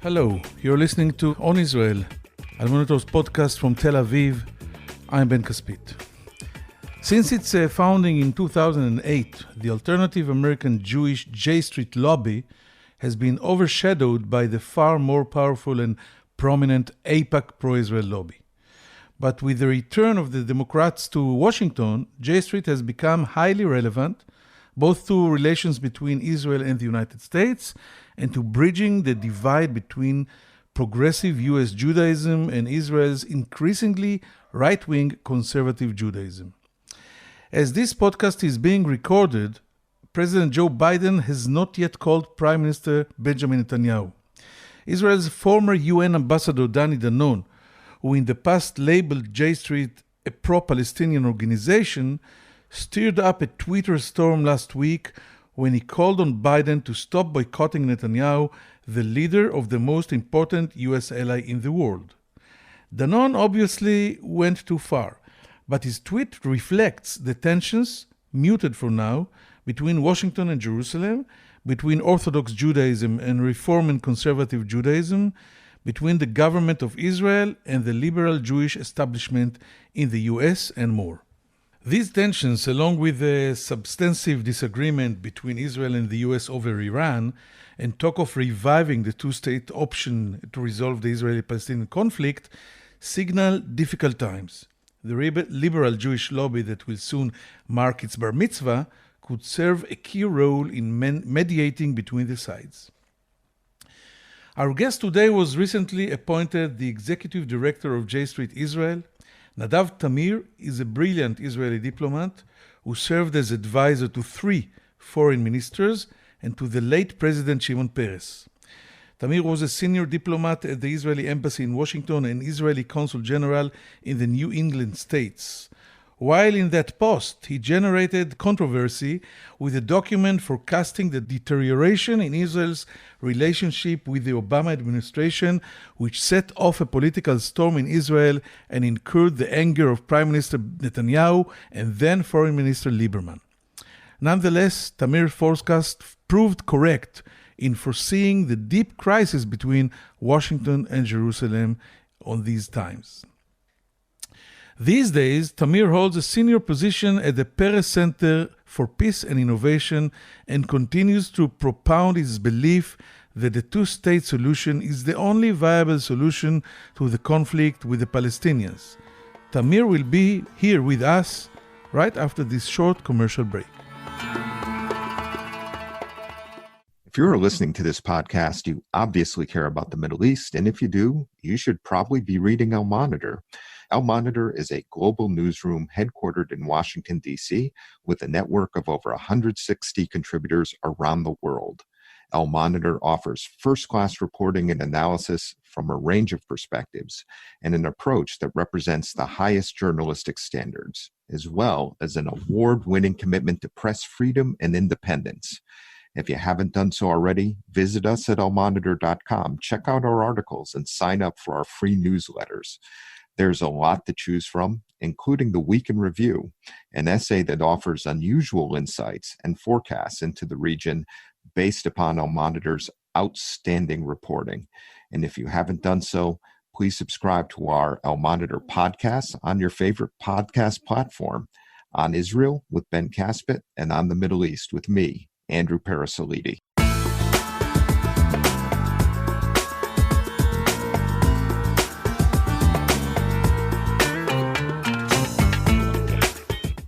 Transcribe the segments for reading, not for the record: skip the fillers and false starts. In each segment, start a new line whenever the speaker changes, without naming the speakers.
Hello, you're listening to On Israel, Almonator's podcast from Tel Aviv. I'm Ben Caspit. Since its founding in 2008, the alternative American Jewish J Street lobby has been overshadowed by the far more powerful and prominent AIPAC pro-Israel lobby. But with the return of the Democrats to Washington, J Street has become highly relevant, both to relations between Israel and the United States and to bridging the divide between progressive U.S. Judaism and Israel's increasingly right-wing conservative Judaism. As this podcast is being recorded, President Joe Biden has not yet called Prime Minister Benjamin Netanyahu. Israel's former UN ambassador Danny Danon, who in the past labeled J Street a pro-Palestinian organization, stirred up a Twitter storm last week when he called on Biden to stop boycotting Netanyahu, the leader of the most important U.S. ally in the world. Danon obviously went too far, but his tweet reflects the tensions, muted for now, between Washington and Jerusalem, between Orthodox Judaism and Reform and Conservative Judaism, between the government of Israel and the liberal Jewish establishment in the U.S. and more. These tensions, along with the substantive disagreement between Israel and the U.S. over Iran, and talk of reviving the two-state option to resolve the Israeli-Palestinian conflict, signal difficult times. The liberal Jewish lobby that will soon mark its bar mitzvah could serve a key role in mediating between the sides. Our guest today was recently appointed the executive director of J Street Israel. Nadav Tamir is a brilliant Israeli diplomat who served as advisor to 3 foreign ministers and to the late President Shimon Peres. Tamir was a senior diplomat at the Israeli embassy in Washington and Israeli consul general in the New England states. While in that post, he generated controversy with a document forecasting the deterioration in Israel's relationship with the Obama administration, which set off a political storm in Israel and incurred the anger of Prime Minister Netanyahu and then Foreign Minister Lieberman. Nonetheless, Tamir's forecast proved correct in foreseeing the deep crisis between Washington and Jerusalem on these times. These days, Tamir holds a senior position at the Peres Center for Peace and Innovation and continues to propound his belief that the two-state solution is the only viable solution to the conflict with the Palestinians. Tamir will be here with us right after this short commercial break.
If you're listening to this podcast, you obviously care about the Middle East, and if you do, you should probably be reading El Monitor. El Monitor is a global newsroom headquartered in Washington, D.C., with a network of over 160 contributors around the world. El Monitor offers first-class reporting and analysis from a range of perspectives and an approach that represents the highest journalistic standards, as well as an award-winning commitment to press freedom and independence. If you haven't done so already, visit us at elmonitor.com, check out our articles, and sign up for our free newsletters. There's a lot to choose from, including the Week in Review, an essay that offers unusual insights and forecasts into the region based upon El Monitor's outstanding reporting. And if you haven't done so, please subscribe to our El Monitor podcast on your favorite podcast platform, On Israel with Ben Caspit, and On the Middle East with me, Andrew Parasolidi.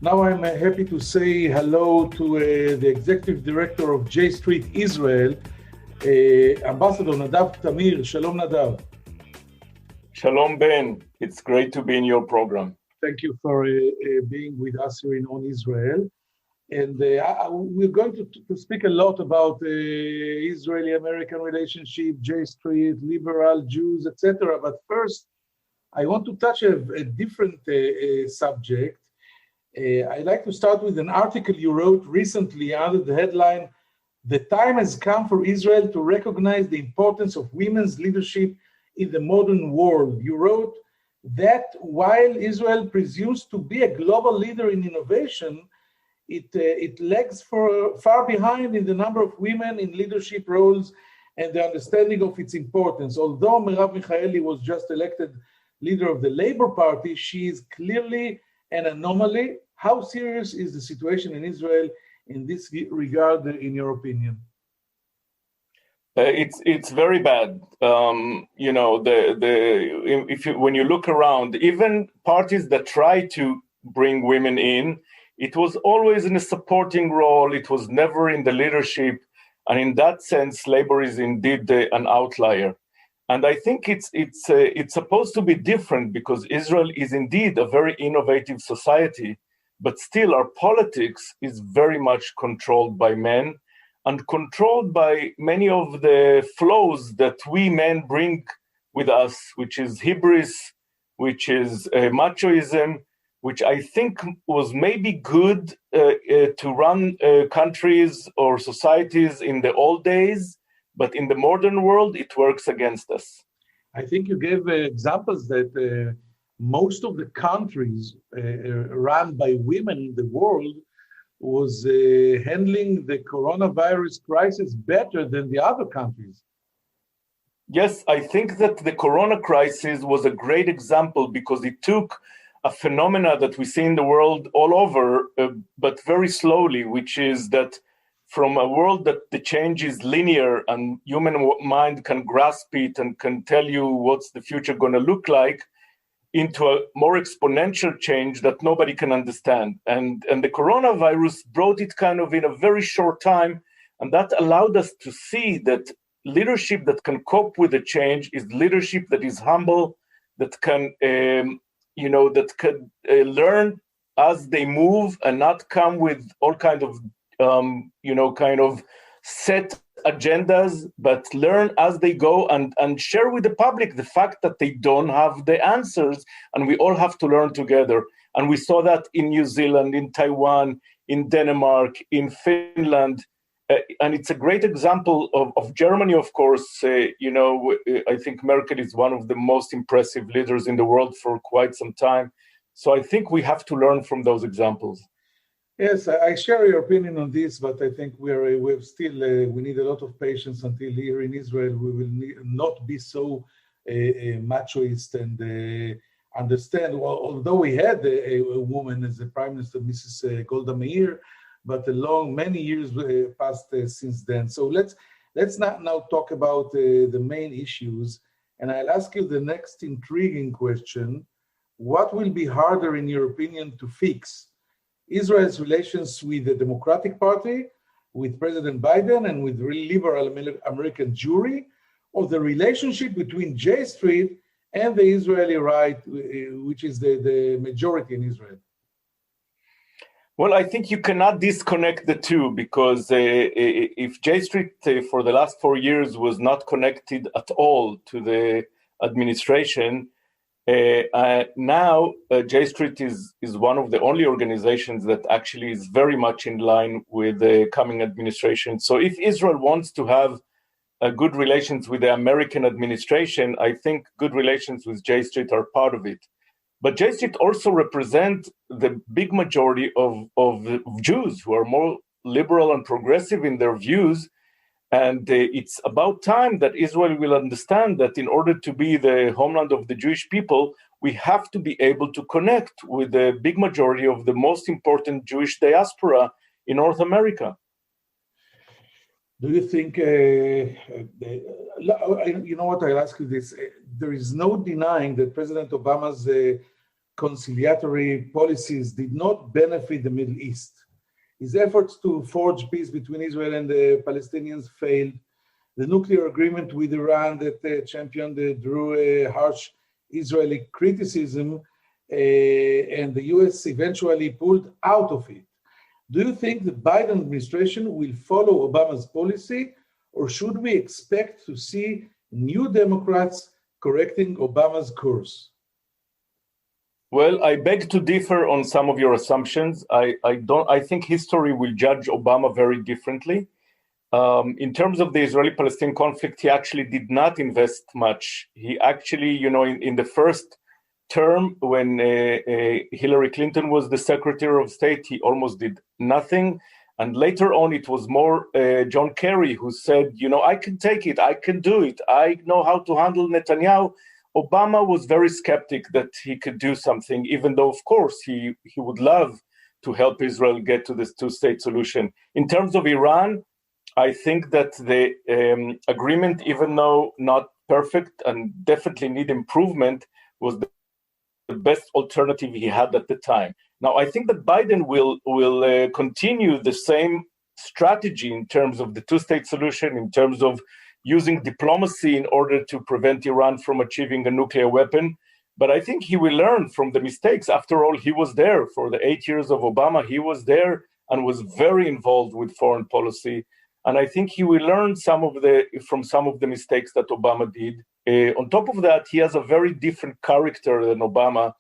Now I'm happy to say hello to the Executive Director of J Street Israel, Ambassador Nadav Tamir. Shalom, Nadav.
Shalom, Ben. It's great to be in your program.
Thank you for being with us here in On Israel. And we're going to speak a lot about Israeli-American relationship, J Street, liberal, Jews, etc. But first, I want to touch a different subject. I'd like to start with an article you wrote recently under the headline, "The time has come for Israel to recognize the importance of women's leadership in the modern world." You wrote that while Israel presumes to be a global leader in innovation, it lags far behind in the number of women in leadership roles and the understanding of its importance. Although Merav Michaeli was just elected leader of the Labour Party, she is clearly an anomaly. How serious is the situation in Israel in this regard, in your opinion?
It's very bad. When you look around, even parties that try to bring women in, it was always in a supporting role. It was never in the leadership, and in that sense, Labour is indeed an outlier. And I think it's supposed to be different because Israel is indeed a very innovative society, but still our politics is very much controlled by men and controlled by many of the flows that we men bring with us, which is hubris, which is machoism, which I think was maybe good to run countries or societies in the old days, but in the modern world, it works against us.
I think you gave examples that most of the countries run by women in the world was handling the coronavirus crisis better than the other countries.
Yes, I think that the corona crisis was a great example because it took a phenomena that we see in the world all over, but very slowly, which is that from a world that the change is linear and human mind can grasp it and can tell you what's the future going to look like, into a more exponential change that nobody can understand. And the coronavirus brought it kind of in a very short time, and that allowed us to see that leadership that can cope with the change is leadership that is humble, that can, learn as they move and not come with all kind of set agendas, but learn as they go and share with the public the fact that they don't have the answers, and we all have to learn together. And we saw that in New Zealand, in Taiwan, in Denmark, in Finland, and it's a great example of Germany, of course. I think Merkel is one of the most impressive leaders in the world for quite some time. So I think we have to learn from those examples.
Yes, I share your opinion on this, but I think we need a lot of patience until here in Israel we will not be so machoist and understand. Well, although we had a woman as the Prime Minister, Mrs. Golda Meir, but many years passed since then. So let's now talk about the main issues, and I'll ask you the next intriguing question: what will be harder, in your opinion, to fix? Israel's relations with the Democratic Party, with President Biden, and with liberal American Jewry, or the relationship between J Street and the Israeli right, which is the majority in Israel?
Well, I think you cannot disconnect the two, because if J Street for the last 4 years was not connected at all to the administration, now J Street is one of the only organizations that actually is very much in line with the coming administration. So if Israel wants to have good relations with the American administration, I think good relations with J Street are part of it. But J Street also represent the big majority of Jews who are more liberal and progressive in their views. And it's about time that Israel will understand that in order to be the homeland of the Jewish people, we have to be able to connect with the big majority of the most important Jewish diaspora in North America.
Do you think, you know what, I'll ask you this. There is no denying that President Obama's conciliatory policies did not benefit the Middle East. His efforts to forge peace between Israel and the Palestinians failed. The nuclear agreement with Iran that championed drew a harsh Israeli criticism, and the US eventually pulled out of it. Do you think the Biden administration will follow Obama's policy, or should we expect to see new Democrats correcting Obama's course?
Well, I beg to differ on some of your assumptions. I think history will judge Obama very differently. In terms of the Israeli-Palestinian conflict, he actually did not invest much. He actually, in the first term, when Hillary Clinton was the Secretary of State, he almost did nothing. And later on, it was more John Kerry who said, I can take it, I can do it, I know how to handle Netanyahu. Obama was very skeptic that he could do something, even though, of course, he would love to help Israel get to this two-state solution. In terms of Iran, I think that the agreement, even though not perfect and definitely need improvement, was the best alternative he had at the time. Now, I think that Biden will continue the same strategy in terms of the two-state solution, in terms of using diplomacy in order to prevent Iran from achieving a nuclear weapon. But I think he will learn from the mistakes. After all, he was there for the 8 years of Obama. He was there and was very involved with foreign policy. And I think he will learn from some of the mistakes that Obama did. On top of that, he has a very different character than Obama.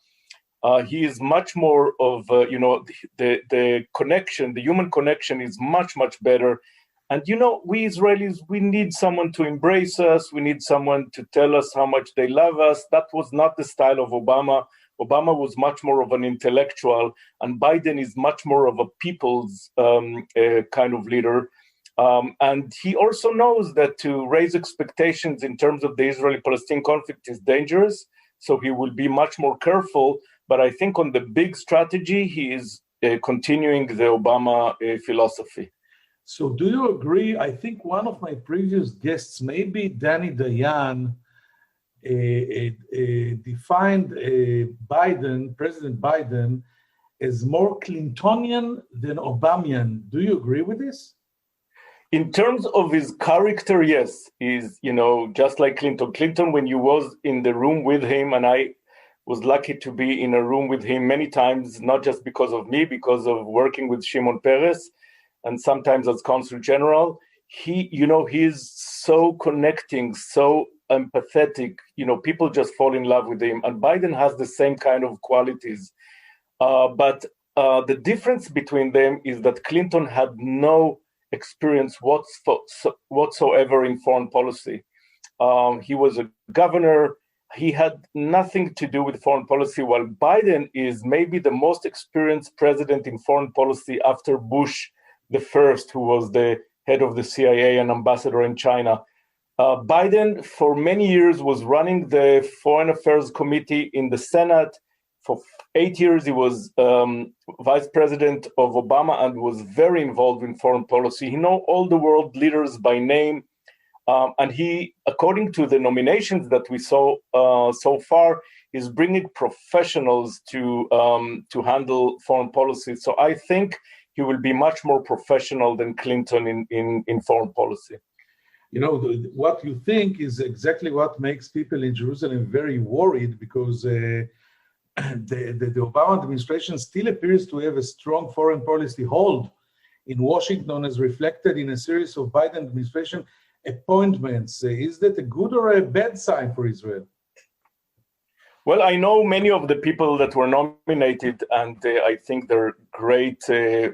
He is much more of, the connection, the human connection is much, much better. And, we Israelis, we need someone to embrace us. We need someone to tell us how much they love us. That was not the style of Obama. Obama was much more of an intellectual, and Biden is much more of a people's kind of leader. And he also knows that to raise expectations in terms of the Israeli-Palestinian conflict is dangerous. So he will be much more careful. But I think on the big strategy, he is continuing the Obama philosophy.
So do you agree? I think one of my previous guests, maybe Danny Dayan, defined President Biden, as more Clintonian than Obamian. Do you agree with this?
In terms of his character, yes. He's, just like Clinton. Clinton, when you was in the room with him, and I was lucky to be in a room with him many times, not just because of me, because of working with Shimon Peres, and sometimes as Consul General, he is so connecting, so empathetic. People just fall in love with him. And Biden has the same kind of qualities. But the difference between them is that Clinton had no experience whatsoever in foreign policy. He was a governor. He had nothing to do with foreign policy, while Biden is maybe the most experienced president in foreign policy after Bush the first, who was the head of the CIA and ambassador in China. Biden, for many years, was running the Foreign Affairs Committee in the Senate. For 8 years, he was vice president of Obama and was very involved in foreign policy. He knows all the world leaders by name. And he, according to the nominations that we saw so far, is bringing professionals to handle foreign policy. So I think he will be much more professional than Clinton in foreign policy.
What you think is exactly what makes people in Jerusalem very worried, because the Obama administration still appears to have a strong foreign policy hold in Washington, as reflected in a series of Biden administration appointments. Is that a good or a bad sign for Israel?
Well, I know many of the people that were nominated, and I think they're great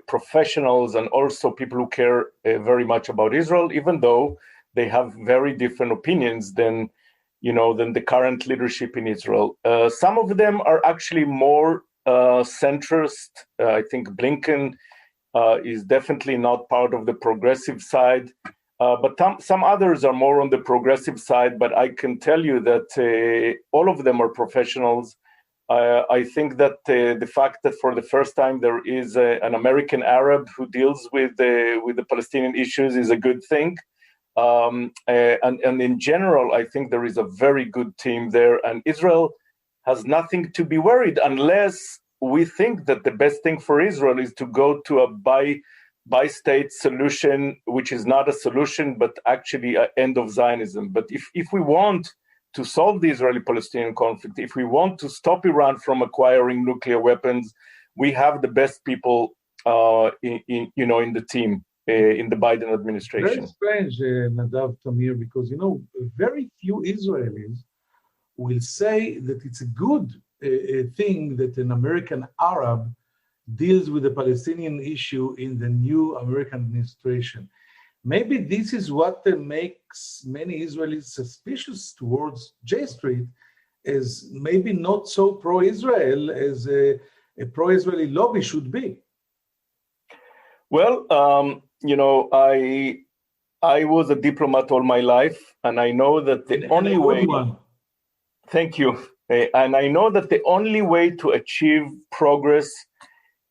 professionals and also people who care very much about Israel, even though they have very different opinions than the current leadership in Israel. Some of them are actually more centrist. I think Blinken is definitely not part of the progressive side. But some others are more on the progressive side, but I can tell you that all of them are professionals. I think that the fact that for the first time there is an American Arab who deals with the Palestinian issues is a good thing. And in general, I think there is a very good team there, and Israel has nothing to be worried unless we think that the best thing for Israel is to go to a bi-state solution, which is not a solution, but actually an end of Zionism. But if we want to solve the Israeli-Palestinian conflict, if we want to stop Iran from acquiring nuclear weapons, we have the best people in the team, in the Biden administration.
Very strange, Nadav Tamir, because very few Israelis will say that it's a good thing that an American Arab deals with the Palestinian issue in the new American administration. Maybe this is what makes many Israelis suspicious towards J Street, as maybe not so pro-Israel as a pro-Israeli lobby should be.
Well, I was a diplomat all my life, and I know that the only way. Thank you. And I know that the only way to achieve progress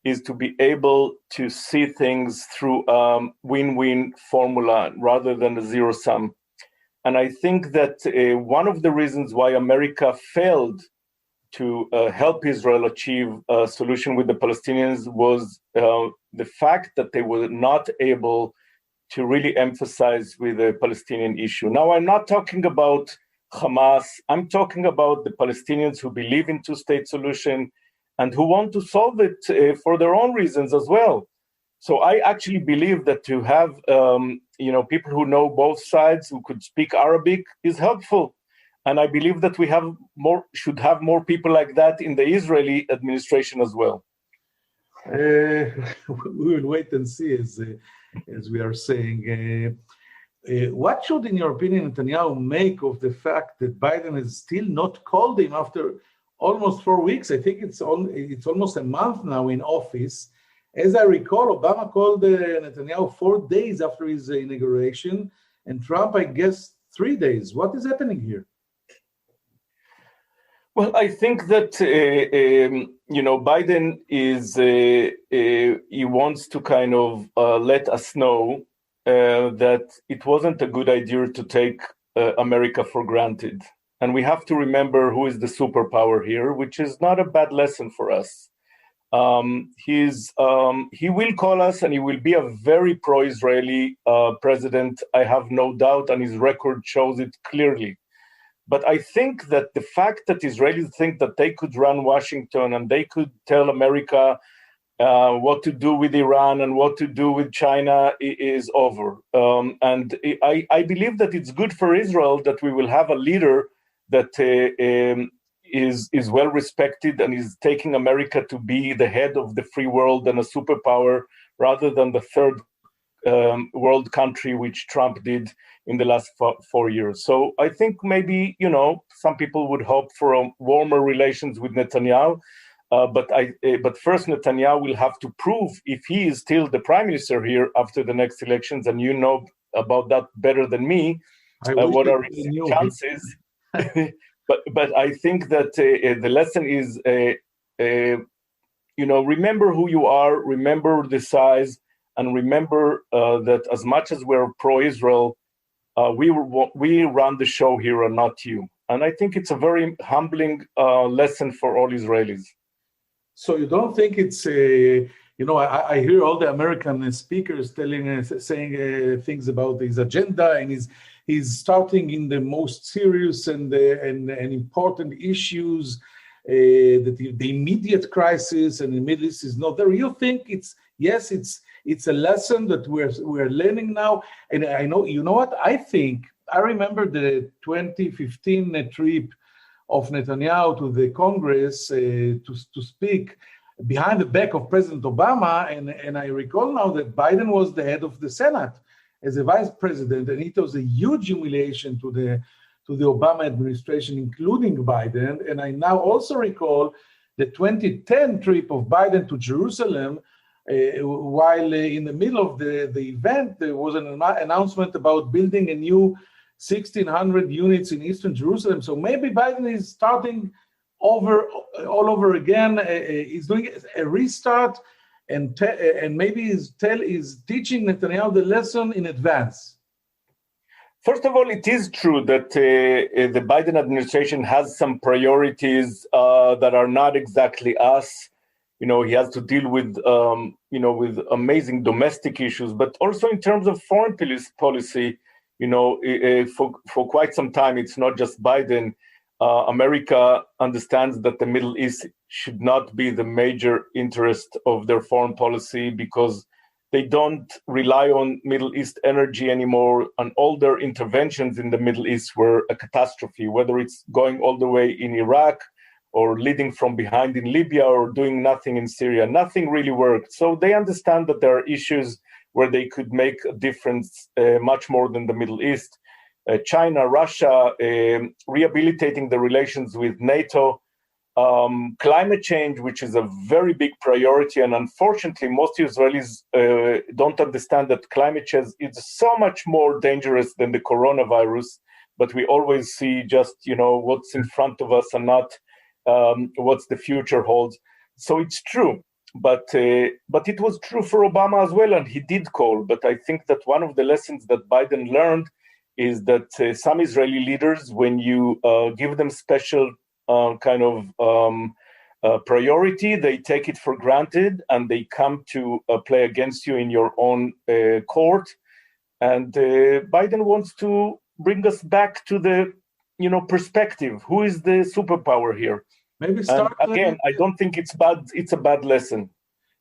is to be able to see things through a win-win formula rather than a zero sum. And I think that one of the reasons why America failed to help Israel achieve a solution with the Palestinians was the fact that they were not able to really emphasize with the Palestinian issue. Now, I'm not talking about Hamas. I'm talking about the Palestinians who believe in two-state solution and who want to solve it for their own reasons as well. So I actually believe that to have people who know both sides, who could speak Arabic, is helpful. And I believe that we should have more people like that in the Israeli administration as well.
We will wait and see, as we are saying. What should, in your opinion, Netanyahu make of the fact that Biden has still not called him after almost 4 weeks? I think it's almost a month now in office. As I recall, Obama called Netanyahu 4 days after his inauguration, and Trump, I guess, 3 days. What is happening here?
Well, I think that Biden he wants to kind of let us know that it wasn't a good idea to take America for granted. And we have to remember who is the superpower here, which is not a bad lesson for us. He will call us, and he will be a very pro-Israeli president, I have no doubt, and his record shows it clearly. But I think that the fact that Israelis think that they could run Washington and they could tell America what to do with Iran and what to do with China is over. And I believe that it's good for Israel that we will have a leader that is well respected and is taking America to be the head of the free world and a superpower rather than the third world country, which Trump did in the last 4 years. So I think maybe, some people would hope for warmer relations with Netanyahu. But first, Netanyahu will have to prove if he is still the prime minister here after the next elections, and you know about that better than me. What are his chances? But I think that the lesson is, remember who you are, remember the size, and remember that as much as we're pro-Israel, we run the show here and not you. And I think it's a very humbling lesson for all Israelis.
So you don't think it's I hear all the American speakers saying things about his agenda, and he's starting in the most serious and important issues. That the immediate crisis and the Middle East is not there. You think it's a lesson that we're learning now? And I know, what I think. I remember the 2015 trip of Netanyahu to the Congress to speak behind the back of President Obama, and I recall now that Biden was the head of the Senate as a vice president, and it was a huge humiliation to the Obama administration, including Biden. And I now also recall the 2010 trip of Biden to Jerusalem, while in the middle of the event, there was an announcement about building a new 1,600 units in Eastern Jerusalem. So maybe Biden is starting all over again. He's doing a restart, and maybe is teaching Netanyahu the lesson in advance.
First of all, it is true that the Biden administration has some priorities that are not exactly us. He has to deal with with amazing domestic issues, but also in terms of foreign policy. For quite some time, it's not just Biden. America understands that the Middle East should not be the major interest of their foreign policy because they don't rely on Middle East energy anymore, and all their interventions in the Middle East were a catastrophe, whether it's going all the way in Iraq or leading from behind in Libya or doing nothing in Syria. Nothing really worked. So they understand that there are issues where they could make a difference much more than the Middle East. China, Russia, rehabilitating the relations with NATO. climate change, which is a very big priority. And unfortunately, most Israelis don't understand that climate change is so much more dangerous than the coronavirus, but we always see just, what's in front of us and not what's the future holds. So it's true. But it was true for Obama as well, and he did call. But I think that one of the lessons that Biden learned is that some Israeli leaders, when you give them special priority, they take it for granted, and they come to play against you in your own court. And Biden wants to bring us back to the perspective. Who is the superpower here?
Maybe start
again. I don't think it's bad. It's a bad lesson.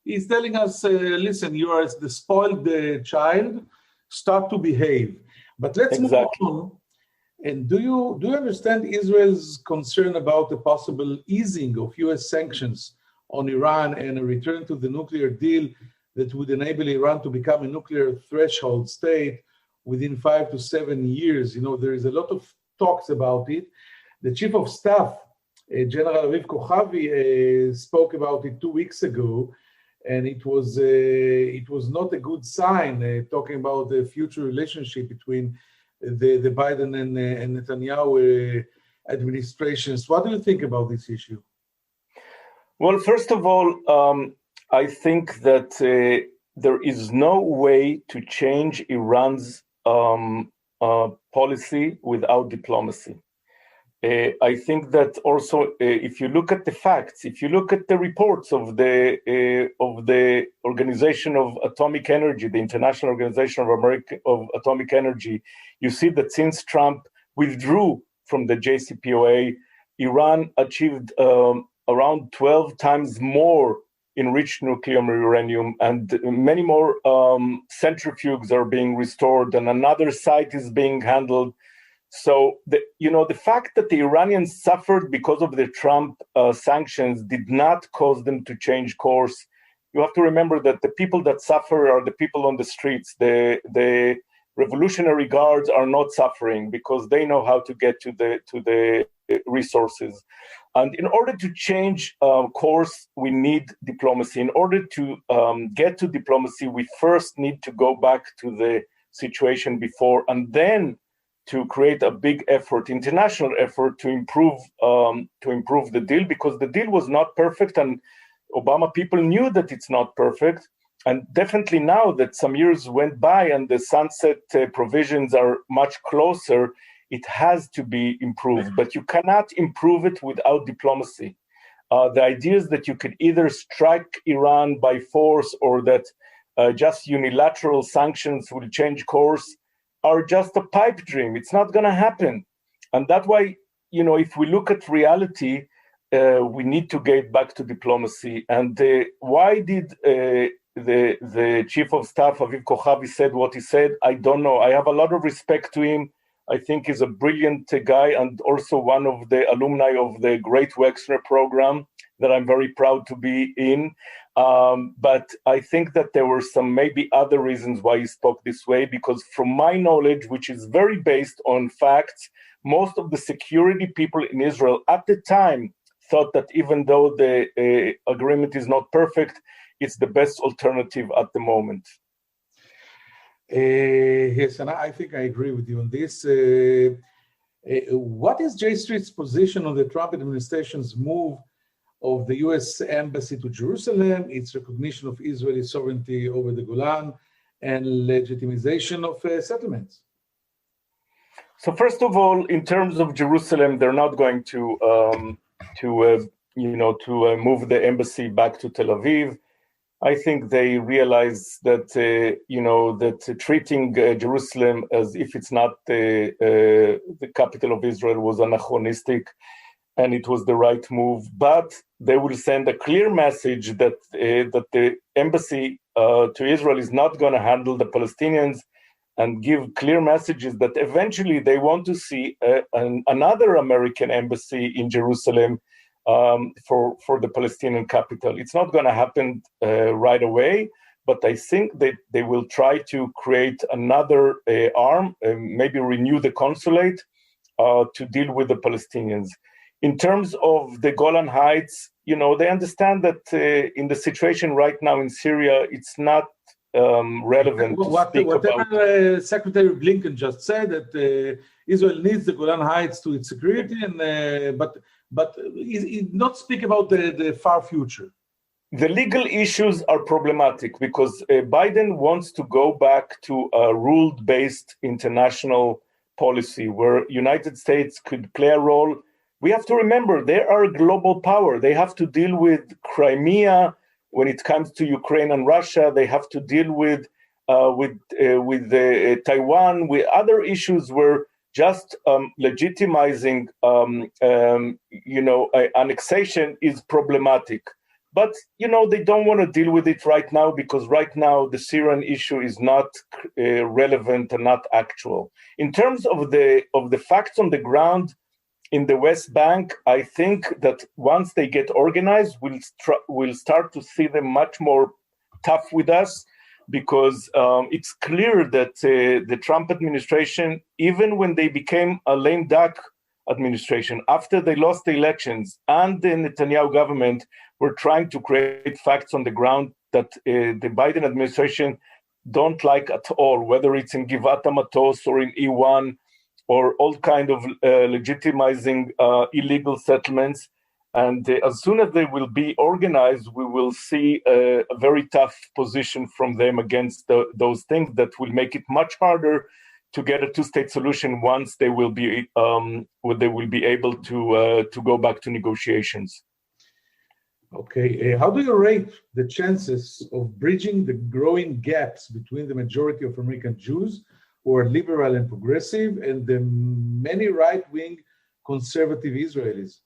He's telling us, listen, you are the spoiled child. Start to behave. But let's move on. And do you understand Israel's concern about the possible easing of U.S. sanctions on Iran and a return to the nuclear deal that would enable Iran to become a nuclear threshold state within 5 to 7 years? There is a lot of talks about it. The Chief of Staff, General Aviv Kochavi, spoke about it 2 weeks ago, and it was not a good sign, talking about the future relationship between the Biden and Netanyahu administrations. What do you think about this issue?
Well, first of all, I think that there is no way to change Iran's policy without diplomacy. I think that also, if you look at the facts, if you look at the reports of the Organization of Atomic Energy, the International Organization of Atomic Energy, you see that since Trump withdrew from the JCPOA, Iran achieved around 12 times more enriched nuclear uranium, and many more centrifuges are being restored, and another site is being handled. So the fact that the Iranians suffered because of the Trump sanctions did not cause them to change course. You have to remember that the people that suffer are the people on the streets. The Revolutionary Guards are not suffering because they know how to get to the resources. And in order to change course, we need diplomacy. In order to get to diplomacy, we first need to go back to the situation before, and then to create a big effort, international effort, to improve the deal, because the deal was not perfect, and Obama people knew that it's not perfect. And definitely now that some years went by and the sunset provisions are much closer, it has to be improved. But you cannot improve it without diplomacy. The idea is that you could either strike Iran by force, or that just unilateral sanctions will change course, are just a pipe dream. It's not going to happen. And that's why, if we look at reality, we need to get back to diplomacy. And why did the Chief of Staff, Aviv Kochavi, said what he said? I don't know. I have a lot of respect to him. I think he's a brilliant guy, and also one of the alumni of the Great Wexner program that I'm very proud to be in. But I think that there were some maybe other reasons why he spoke this way, because from my knowledge, which is very based on facts, most of the security people in Israel at the time thought that even though the agreement is not perfect, it's the best alternative at the moment.
Yes, and I think I agree with you on this. What is J Street's position on the Trump administration's move of the U.S. Embassy to Jerusalem, its recognition of Israeli sovereignty over the Golan, and legitimization of settlements?
So first of all, in terms of Jerusalem, they're not going to move the embassy back to Tel Aviv. I think they realize that that treating Jerusalem as if it's not the capital of Israel was anachronistic, and it was the right move. But they will send a clear message that the embassy to Israel is not going to handle the Palestinians, and give clear messages that eventually they want to see another American embassy in Jerusalem for the Palestinian capital. It's not going to happen right away, but I think that they will try to create another arm, maybe renew the consulate to deal with the Palestinians. In terms of the Golan Heights, they understand that in the situation right now in Syria, it's not relevant to speak
whatever
about.
Secretary Blinken just said, that Israel needs the Golan Heights to its security, and but he not speak about the far future.
The legal issues are problematic because Biden wants to go back to a rule-based international policy where United States could play a role. We have to remember they are a global power. They have to deal with Crimea when it comes to Ukraine and Russia. They have to deal with Taiwan, with other issues where just legitimizing annexation is problematic. But they don't want to deal with it right now because right now the Syrian issue is not relevant and not actual. In terms of the facts on the ground in the West Bank, I think that once they get organized, we'll start to see them much more tough with us, because it's clear that the Trump administration, even when they became a lame duck administration, after they lost the elections, and the Netanyahu government were trying to create facts on the ground that the Biden administration don't like at all, whether it's in Givat HaMatos or in E1, or all kind of legitimizing illegal settlements. And as soon as they will be organized, we will see a very tough position from them against those things that will make it much harder to get a two-state solution once they will be able to go back to negotiations.
Okay, how do you rate the chances of bridging the growing gaps between the majority of American Jews who are liberal and progressive and the many right-wing conservative Israelis?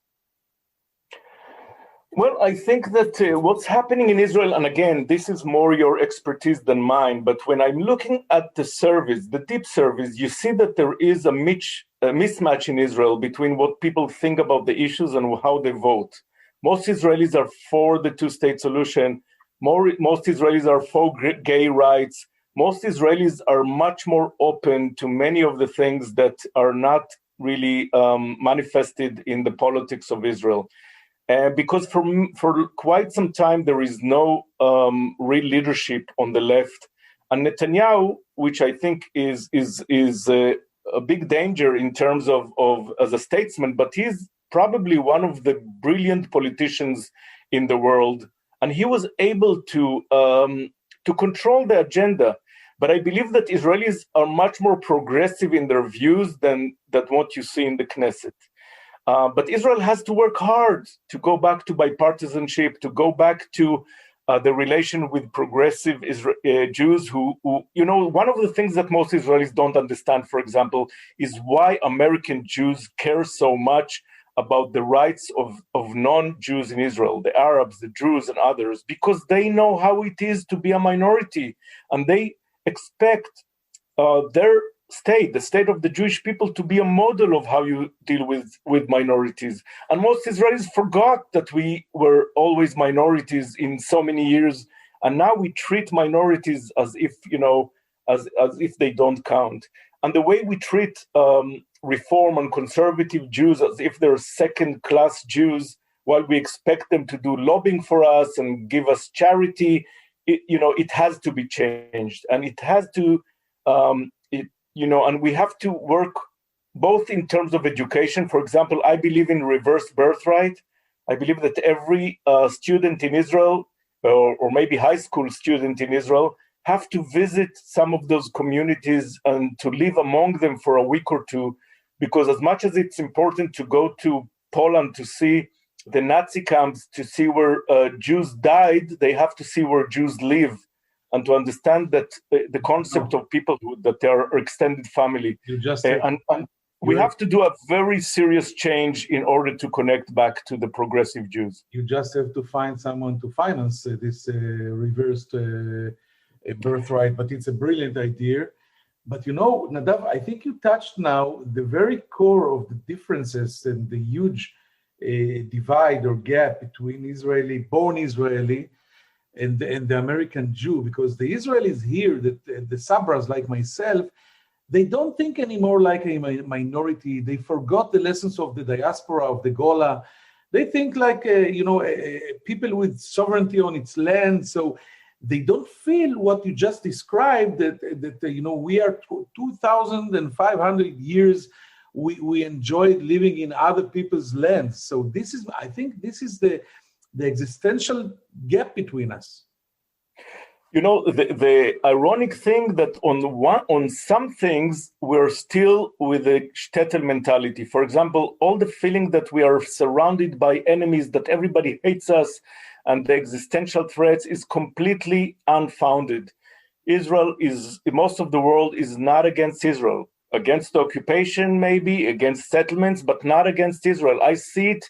Well, I think that what's happening in Israel, and again, this is more your expertise than mine, but when I'm looking at the surveys, the deep surveys, you see that there is a mismatch in Israel between what people think about the issues and how they vote. Most Israelis are for the two-state solution. Most Israelis are for gay rights. Most Israelis are much more open to many of the things that are not really manifested in the politics of Israel. Because for quite some time, there is no real leadership on the left. And Netanyahu, which I think is a big danger in terms of as a statesman, but he's probably one of the brilliant politicians in the world. And he was able to control the agenda. But I believe that Israelis are much more progressive in their views than what you see in the Knesset. But Israel has to work hard to go back to bipartisanship, to go back to the relation with progressive Jews who, one of the things that most Israelis don't understand, for example, is why American Jews care so much about the rights of non-Jews in Israel, the Arabs, the Druze, and others, because they know how it is to be a minority, and they expect their state, the state of the Jewish people, to be a model of how you deal with minorities. And most Israelis forgot that we were always minorities in so many years, and now we treat minorities as if, as if they don't count. And the way we treat Reform and conservative Jews as if they're second-class Jews, while we expect them to do lobbying for us and give us charity, it has to be changed, and it has to, and we have to work both in terms of education. For example, I believe in reverse birthright. I believe that every student in Israel, or maybe high school student in Israel, have to visit some of those communities and to live among them for a week or two, because as much as it's important to go to Poland to see the Nazi camps, to see where Jews died, they have to see where Jews live, and to understand that the concept of people that they are extended family. And we have to do a very serious change in order to connect back to the progressive Jews.
You just have to find someone to finance this reversed birthright, but it's a brilliant idea. But Nadav, I think you touched now the very core of the differences and the huge divide or gap between born Israeli and the American Jew, because the Israelis here, the Sabras like myself, They don't think anymore like a minority. They forgot the lessons of the diaspora, of the Gola. They think like, people with sovereignty on its land. So they don't feel what you just described, that we are 2,500 years, we enjoyed living in other people's lands. So I think this is the existential gap between us.
The ironic thing that on some things we're still with the shtetl mentality. For example, all the feeling that we are surrounded by enemies, that everybody hates us, and the existential threats is completely unfounded. Most of the world is not against Israel, against the occupation maybe, against settlements, but not against Israel. I see it.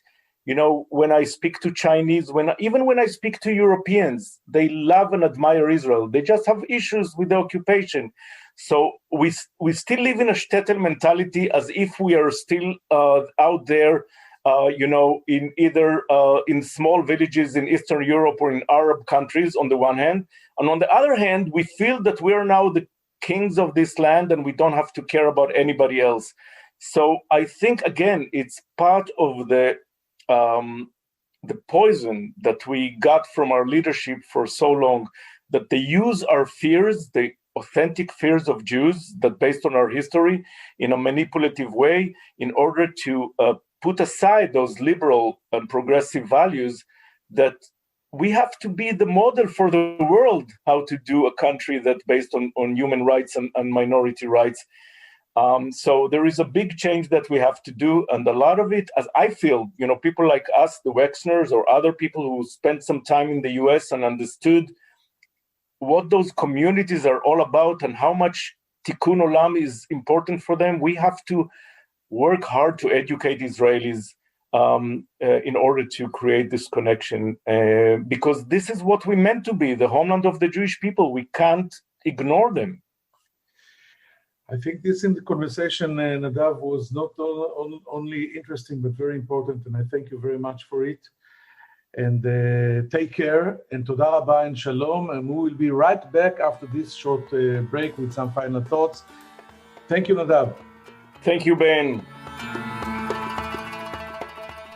When I speak to Chinese, even when I speak to Europeans, they love and admire Israel. They just have issues with the occupation. So we still live in a shtetl mentality, as if we are still out there, in either in small villages in Eastern Europe or in Arab countries on the one hand. And on the other hand, we feel that we are now the kings of this land and we don't have to care about anybody else. So I think, again, it's part of the poison that we got from our leadership for so long, that they use our fears, the authentic fears of Jews, that based on our history, in a manipulative way, in order to put aside those liberal and progressive values, that we have to be the model for the world, how to do a country that's based on human rights and minority rights. So there is a big change that we have to do, and a lot of it, as I feel, people like us, the Wexners, or other people who spent some time in the US and understood what those communities are all about and how much tikkun olam is important for them, we have to work hard to educate Israelis in order to create this connection, because this is what we meant to be, the homeland of the Jewish people. We can't ignore them.
I think this in the conversation, Nadav, was not only interesting, but very important. And I thank you very much for it. And take care, and toda rabba and shalom. And we will be right back after this short break with some final thoughts. Thank you, Nadav.
Thank you, Ben.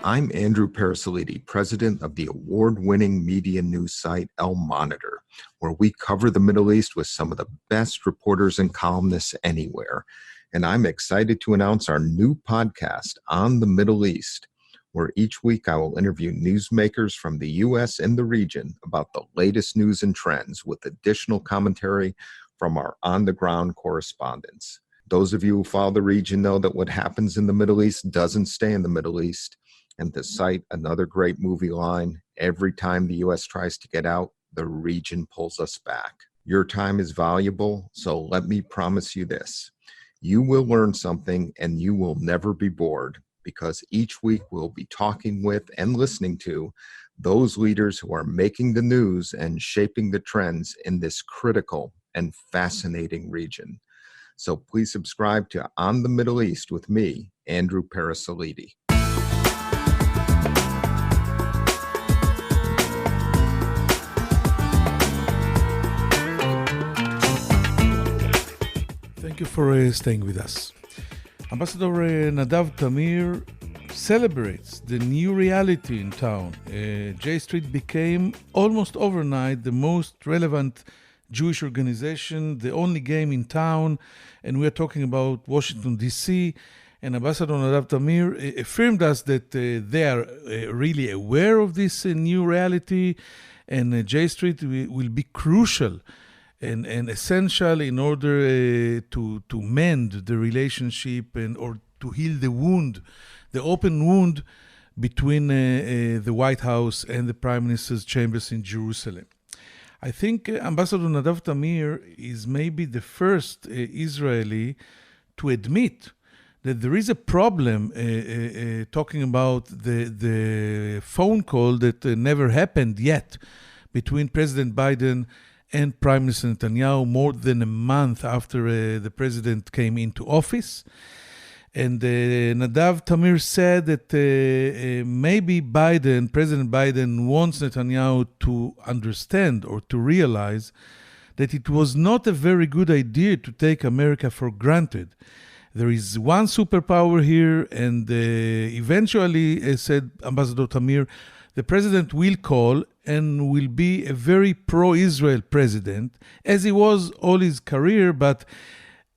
I'm Andrew Parasiliti, president of the award-winning media news site El Monitor, where we cover the Middle East with some of the best reporters and columnists anywhere. And I'm excited to announce our new podcast, On the Middle East, where each week I will interview newsmakers from the U.S. and the region about the latest news and trends, with additional commentary from our on-the-ground correspondents. Those of you who follow the region know that what happens in the Middle East doesn't stay in the Middle East. And to cite another great movie line, every time the U.S. tries to get out, the region pulls us back. Your time is valuable, so let me promise you this. You will learn something and you will never be bored, because each week we'll be talking with and listening to those leaders who are making the news and shaping the trends in this critical and fascinating region. So please subscribe to On the Middle East with me, Andrew Parasiliti.
Thank you for staying with us. Ambassador Nadav Tamir celebrates the new reality in town. J Street became almost overnight the most relevant Jewish organization, the only game in town, and we're talking about Washington, D.C., and Ambassador Nadav Tamir affirmed us that they are really aware of this new reality, and J Street will be crucial and essential in order to mend the relationship or to heal the wound, the open wound between the White House and the Prime Minister's chambers in Jerusalem. I think Ambassador Nadav Tamir is maybe the first Israeli to admit that there is a problem talking about the phone call that never happened yet between President Biden and Prime Minister Netanyahu more than a month after the president came into office. And Nadav Tamir said that maybe President Biden wants Netanyahu to understand or to realize that it was not a very good idea to take America for granted. There is one superpower here, and eventually, said Ambassador Tamir, the president will call and will be a very pro-Israel president, as he was all his career, but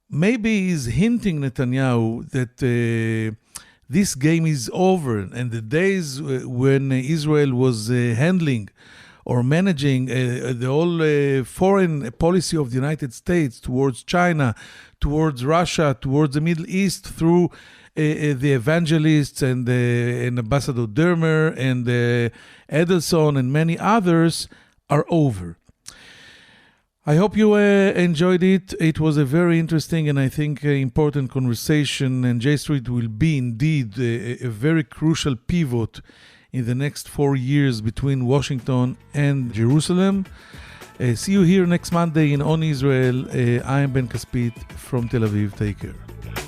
maybe he's hinting Netanyahu that this game is over, and the days when Israel was handling or managing the whole foreign policy of the United States towards China, towards Russia, towards the Middle East through the evangelists and Ambassador Dermer and Edelson and many others are over. I hope you enjoyed it. It was a very interesting and I think important conversation, and J Street will be indeed a very crucial pivot in the next 4 years between Washington and Jerusalem. See you here next Monday in On Israel. I am Ben Caspit from Tel Aviv. Take care.